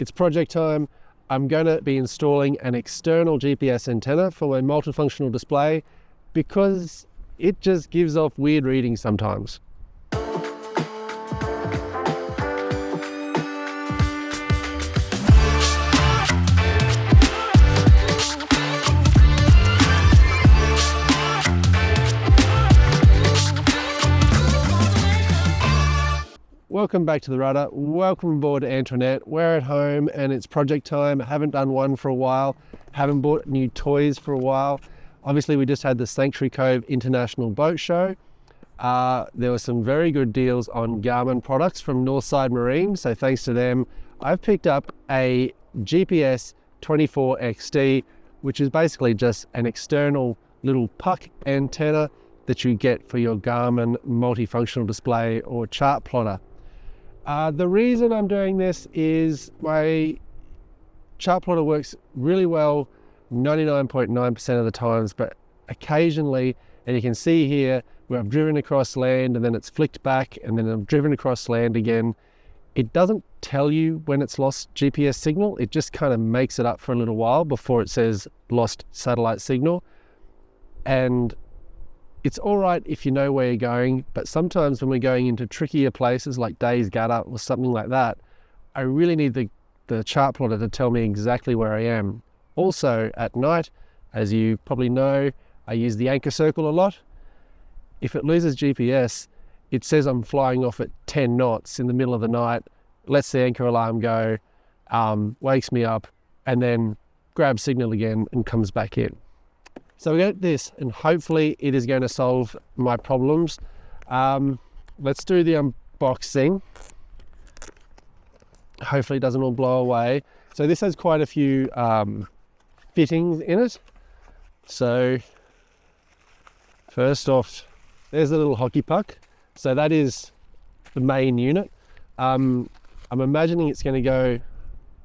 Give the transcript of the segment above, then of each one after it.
It's project time. I'm going to be installing an external GPS antenna for my multifunctional display because it just gives off weird readings sometimes. Welcome back to the rudder. Welcome aboard Antoinette. We're at home and it's project time. I haven't done one for a while. Haven't bought new toys for a while. Obviously, we just had the Sanctuary Cove International Boat Show. There were some very good deals on Garmin products from Northside Marine. So thanks to them, I've picked up a GPS 24XT, which is basically just an external little puck antenna that you get for your Garmin multifunctional display or chart plotter. The reason I'm doing this is my chart plotter works really well 99.9% of the times, but occasionally, and you can see here where I've driven across land and then it's flicked back and then I've driven across land again, it doesn't tell you when it's lost GPS signal. It just kind of makes it up for a little while before it says lost satellite signal. And it's all right if you know where you're going, but sometimes when we're going into trickier places like Days Gutter or something like that, I really need the chart plotter to tell me exactly where I am. Also at night, as you probably know, I use the anchor circle a lot. If it loses GPS, it says I'm flying off at 10 knots in the middle of the night, lets the anchor alarm go, wakes me up, and then grabs signal again and comes back in. So we got this, and hopefully it is going to solve my problems. Let's do the unboxing. Hopefully it doesn't all blow away. So this has quite a few fittings in it. So first off, there's a little hockey puck. So that is the main unit. I'm imagining it's going to go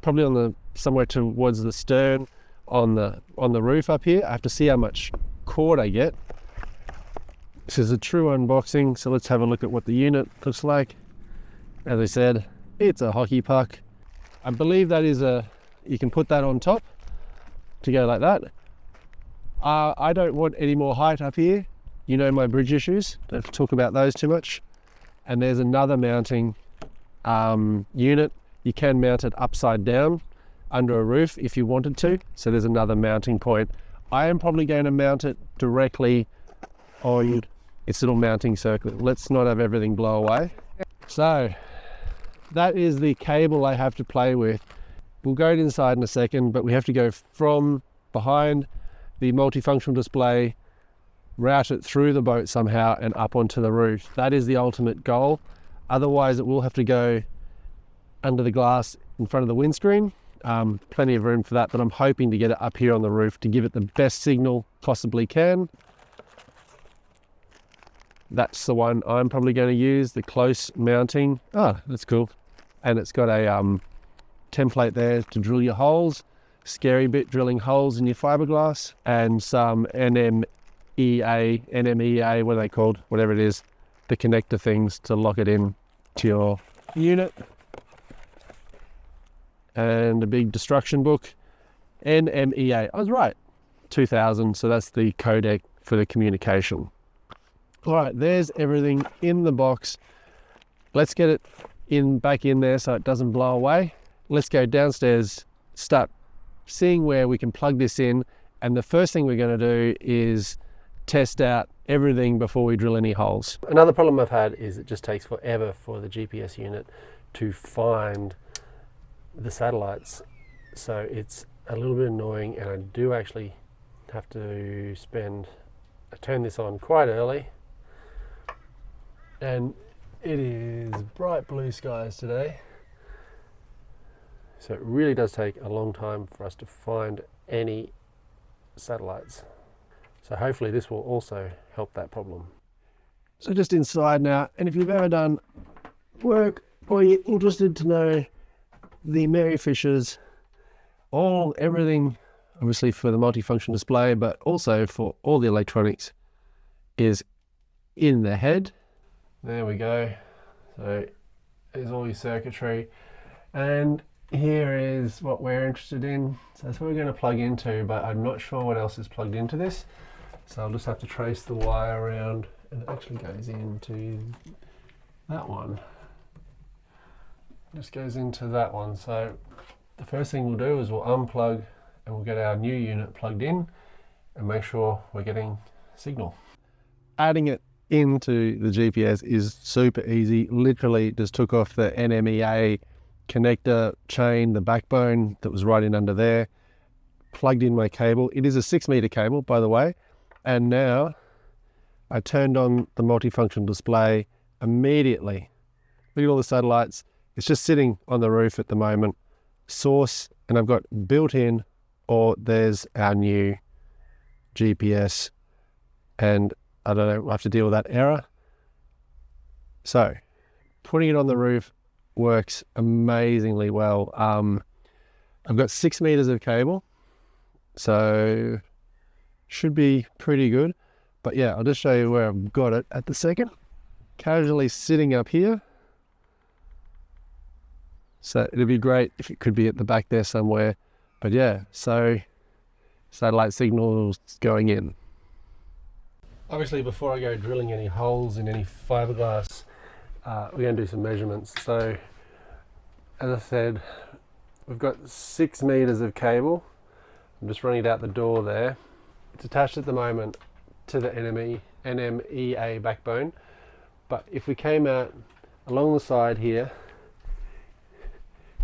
probably on somewhere towards the stern on the roof up here. I have to see how much cord I get. This is a true unboxing, so let's have a look at what the unit looks like. As I said, it's a hockey puck. I believe that is you can put that on top to go like that. I don't want any more height up here. You know my bridge issues, don't have to talk about those too much. And there's another mounting unit. You can mount it upside down under a roof if you wanted to. So there's another mounting point. I am probably going to mount it directly on its little mounting circuit. Let's not have everything blow away. So that is the cable I have to play with. We'll go inside in a second, but we have to go from behind the multifunctional display, route it through the boat somehow and up onto the roof. That is the ultimate goal. Otherwise it will have to go under the glass in front of the windscreen. Plenty of room for that, but I'm hoping to get it up here on the roof to give it the best signal possibly can. That's the one I'm probably going to use, the close mounting. Oh, that's cool. And it's got a template there to drill your holes. Scary bit, drilling holes in your fiberglass, and some NMEA, what are they called? Whatever it is, the connector things to lock it in to your unit. And a big destruction book, NMEA. I was right, 2000, so that's the codec for the communication. All right, there's everything in the box. Let's get it back in there so it doesn't blow away. Let's go downstairs, start seeing where we can plug this in, and the first thing we're going to do is test out everything before we drill any holes. Another problem I've had is it just takes forever for the GPS unit to find the satellites, so it's a little bit annoying, and I do actually have to I turn this on quite early, and it is bright blue skies today, so it really does take a long time for us to find any satellites. So hopefully this will also help that problem. So just inside now, and if you've ever done work or you're interested to know the Mary Fishers, everything obviously for the multifunction display, but also for all the electronics is in the head. There we go. So there's all your circuitry, and here is what we're interested in. So that's what we're going to plug into, but I'm not sure what else is plugged into this. So I'll just have to trace the wire around, and it actually goes into that one. Just goes into that one. So the first thing we'll do is we'll unplug and we'll get our new unit plugged in and make sure we're getting signal. Adding it into the GPS is super easy. Literally just took off the NMEA connector chain, the backbone that was right in under there, plugged in my cable. It is a 6-meter cable, by the way. And now I turned on the multifunction display immediately. Look at all the satellites. It's just sitting on the roof at the moment. Source, and I've got built in, or there's our new GPS, and I don't know, I have to deal with that error. So putting it on the roof works amazingly well. I've got 6 meters of cable, so should be pretty good. But yeah, I'll just show you where I've got it at the second. Casually sitting up here. So it'd be great if it could be at the back there somewhere. But yeah, so satellite signals going in. Obviously, before I go drilling any holes in any fiberglass, we're going to do some measurements. So as I said, we've got 6 meters of cable. I'm just running it out the door there. It's attached at the moment to the NMEA backbone. But if we came out along the side here,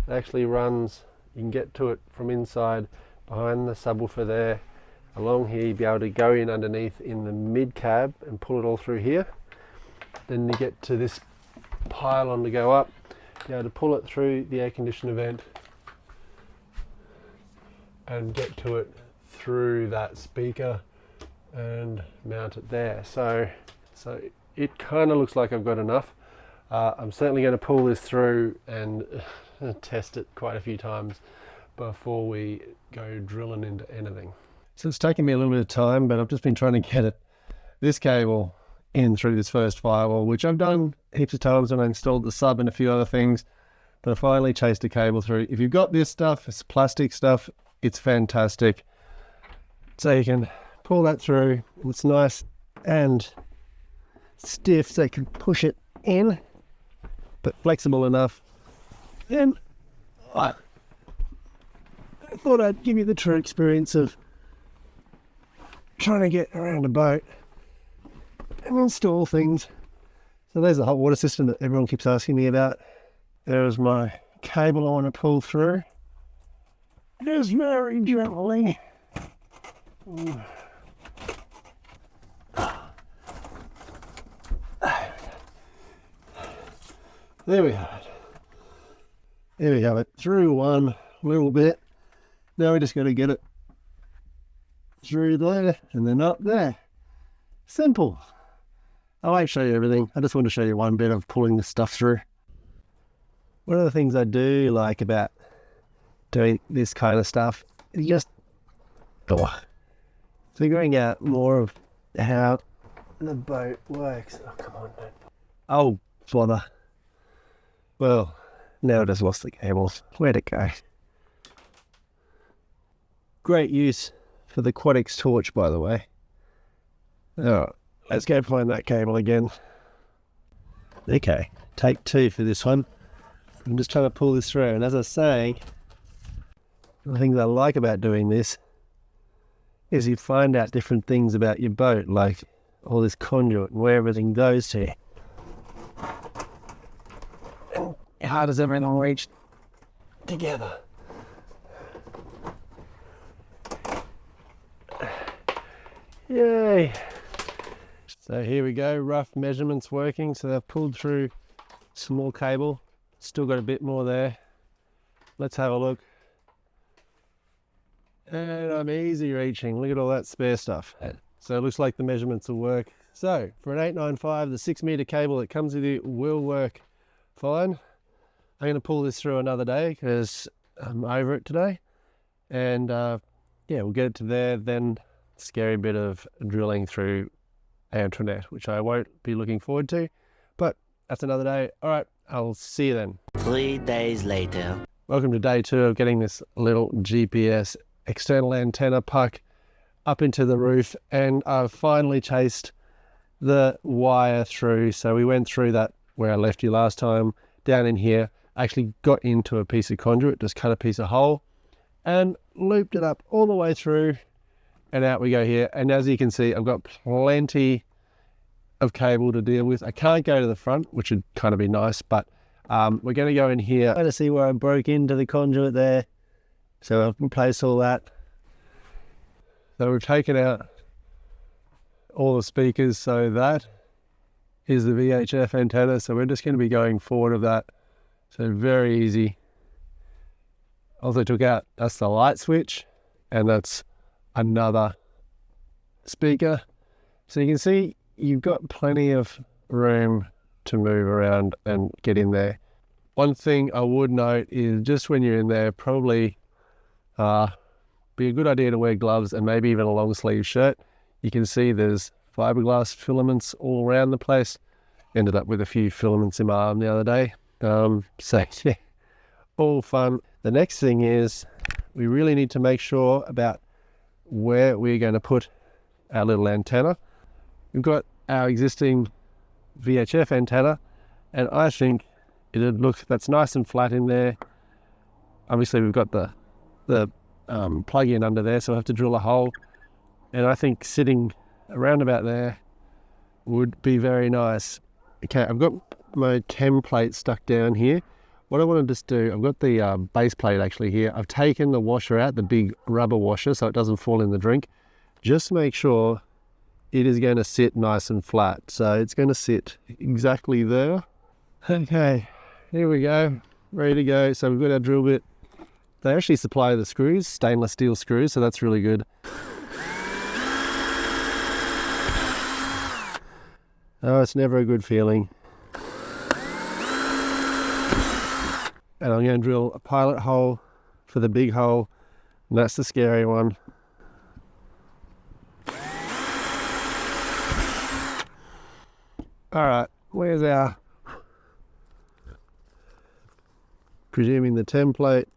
it actually runs, you can get to it from inside behind the subwoofer there. Along here, you'll be able to go in underneath in the mid cab and pull it all through here. Then you get to this pylon to go up, be able to pull it through the air conditioner vent and get to it through that speaker and mount it there. So it kind of looks like I've got enough. I'm certainly going to pull this through and test it quite a few times before we go drilling into anything. So it's taken me a little bit of time, but I've just been trying to get this cable in through this first firewall, which I've done heaps of times when I installed the sub and a few other things, but I finally chased a cable through. If you've got this stuff, it's plastic stuff, it's fantastic. So you can pull that through, it's nice and stiff so you can push it in, but flexible enough. Then I thought I'd give you the true experience of trying to get around a boat and install things. So there's the hot water system that everyone keeps asking me about. There's my cable I want to pull through. Just very gently. There we have it. There we have it. Through one little bit. Now we just got to get it through there and then up there. Simple. I won't show you everything. I just want to show you one bit of pulling the stuff through. One of the things I do like about doing this kind of stuff is just figuring out more of how the boat works. Oh, come on, man. Oh, bother. Well, now I just lost the cables. Where'd it go? Great use for the Quadix torch, by the way. Alright, let's go find that cable again. Okay, take 2 for this one. I'm just trying to pull this through, and as I was saying, the things I like about doing this is you find out different things about your boat, like all this conduit and where everything goes to. And how does everything reach together? Yay! So here we go, rough measurements working. So they've pulled through some more cable. Still got a bit more there. Let's have a look. And I'm easy reaching. Look at all that spare stuff. So it looks like the measurements will work. So for an 895, the 6 meter cable that comes with it will work fine. I'm going to pull this through another day because I'm over it today. And yeah, we'll get it to there. Then scary bit of drilling through Antoinette, which I won't be looking forward to, but that's another day. All right, I'll see you then. 3 days later. Welcome to day 2 of getting this little GPS external antenna puck up into the roof, and I've finally chased the wire through. So we went through that where I left you last time, down in here, actually got into a piece of conduit, just cut a piece of hole and looped it up all the way through, and out we go here. And as you can see, I've got plenty of cable to deal with. I can't go to the front, which would kind of be nice, but we're going to go in here. I'm going to see where I broke into the conduit there, so I'll replace all that. So we've taken out all the speakers, so that is the VHF antenna. So we're just going to be going forward of that. So very easy. Also took out, that's the light switch, and that's another speaker. So you can see you've got plenty of room to move around and get in there. One thing I would note is just when you're in there, probably be a good idea to wear gloves and maybe even a long sleeve shirt. You can see there's fiberglass filaments all around the place. Ended up with a few filaments in my arm the other day. So yeah, all fun. The next thing is we really need to make sure about where we're going to put our little antenna. We've got our existing VHF antenna, and I think it'd look, that's nice and flat in there. Obviously we've got the plug-in under there, so I have to drill a hole, and I think sitting around about there would be very nice. Okay, I've got my template stuck down here. What I want to just do, I've got the base plate actually here. I've taken the washer out, the big rubber washer, so it doesn't fall in the drink. Just make sure it is going to sit nice and flat. So it's going to sit exactly there. Okay, here we go, ready to go. So we've got our drill bit. They actually supply the screws, stainless steel screws, so that's really good. Oh, it's never a good feeling. And I'm going to drill a pilot hole for the big hole, and that's the scary one. All right, where's our, presuming the template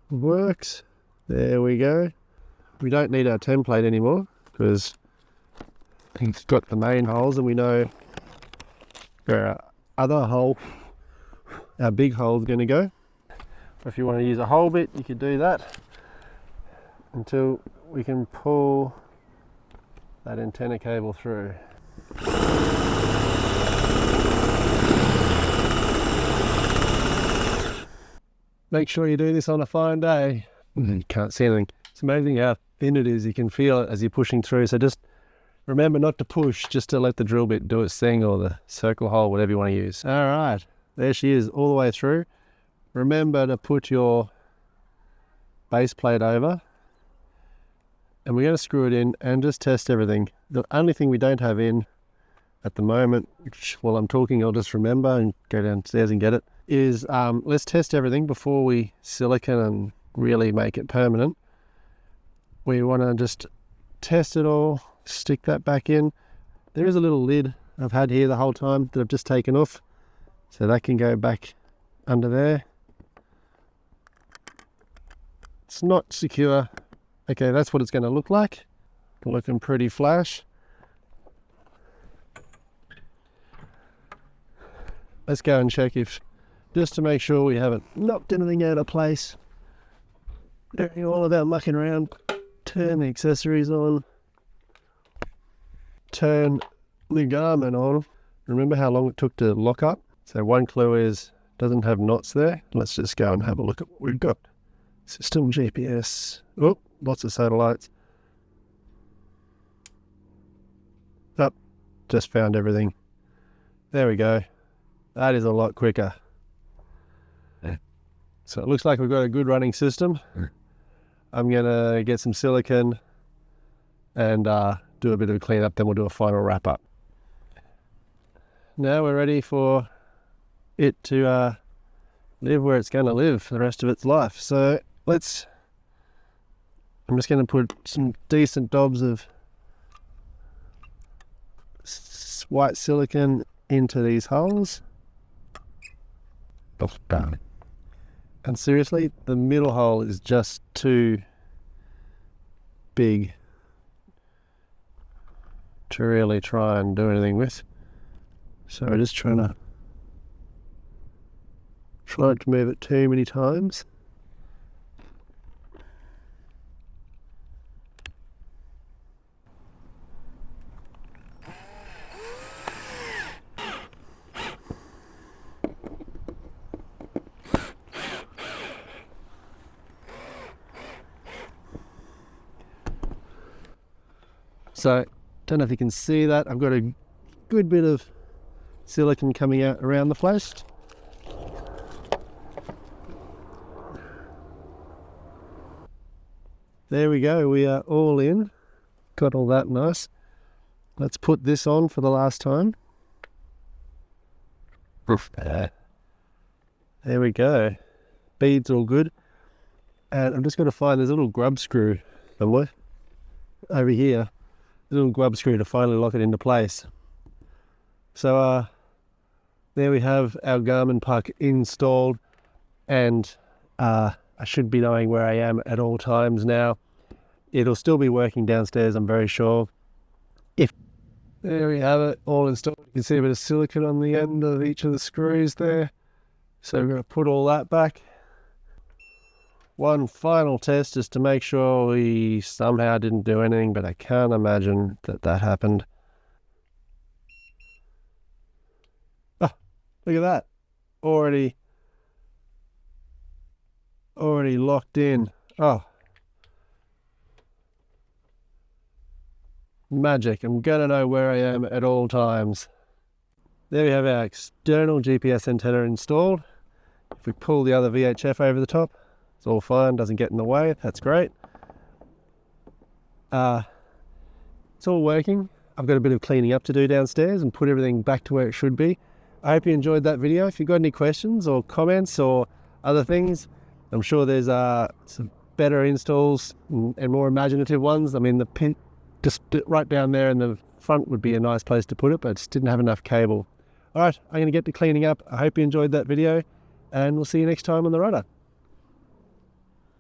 works. There we go. We don't need our template anymore because it's got the main holes, and we know where our other hole, our big hole, is going to go. If you want to use a hole bit, you could do that until we can pull that antenna cable through. Make sure you do this on a fine day. You can't see anything. It's amazing how thin it is. You can feel it as you're pushing through. So just remember not to push, just to let the drill bit do its thing, or the circle hole, whatever you want to use. All right, there she is all the way through. Remember to put your base plate over, and we're going to screw it in and just test everything. The only thing we don't have in at the moment, which while I'm talking I'll just remember and go downstairs and get it, is let's test everything before we silicon and really make it permanent. We want to just test it all, stick that back in. There is a little lid I've had here the whole time that I've just taken off, so that can go back under there. It's not secure. Okay, that's what it's going to look like. Looking pretty flash. Let's go and check if, just to make sure we haven't knocked anything out of place. Doing all of our mucking around. Turn the accessories on. Turn the Garmin on. Remember how long it took to lock up? So one clue is, doesn't have knots there. Let's just go and have a look at what we've got. System GPS. Oh, lots of satellites. Up, just found everything. There we go. That is a lot quicker. Yeah. So it looks like we've got a good running system. I'm gonna get some silicone and do a bit of a cleanup, then we'll do a final wrap up. Now we're ready for it to live where it's gonna live for the rest of its life. So I'm just gonna put some decent dobs of white silicone into these holes. And seriously, the middle hole is just too big to really try and do anything with. So we're just trying to try not to move it too many times. So, don't know if you can see that. I've got a good bit of silicone coming out around the flash. There we go, we are all in. Got all that nice. Let's put this on for the last time. There we go. Beads all good. And I'm just going to find this little grub screw somewhere over here. Little grub screw to finally lock it into place. So there we have our Garmin puck installed, and I should be knowing where I am at all times now. It'll still be working downstairs, I'm very sure. There we have it, all installed. You can see a bit of silicone on the end of each of the screws there. So we're going to put all that back. One final test just to make sure we somehow didn't do anything, but I can't imagine that happened. Oh, look at that. Already locked in. Oh. Magic. I'm going to know where I am at all times. There we have our external GPS antenna installed. If we pull the other VHF over the top, it's all fine, doesn't get in the way, that's great. It's all working. I've got a bit of cleaning up to do downstairs and put everything back to where it should be. I hope you enjoyed that video. If you've got any questions or comments or other things, I'm sure there's some better installs and more imaginative ones. I mean, the pin just right down there in the front would be a nice place to put it, but I just didn't have enough cable. All right, I'm going to get to cleaning up. I hope you enjoyed that video, and we'll see you next time on the rudder.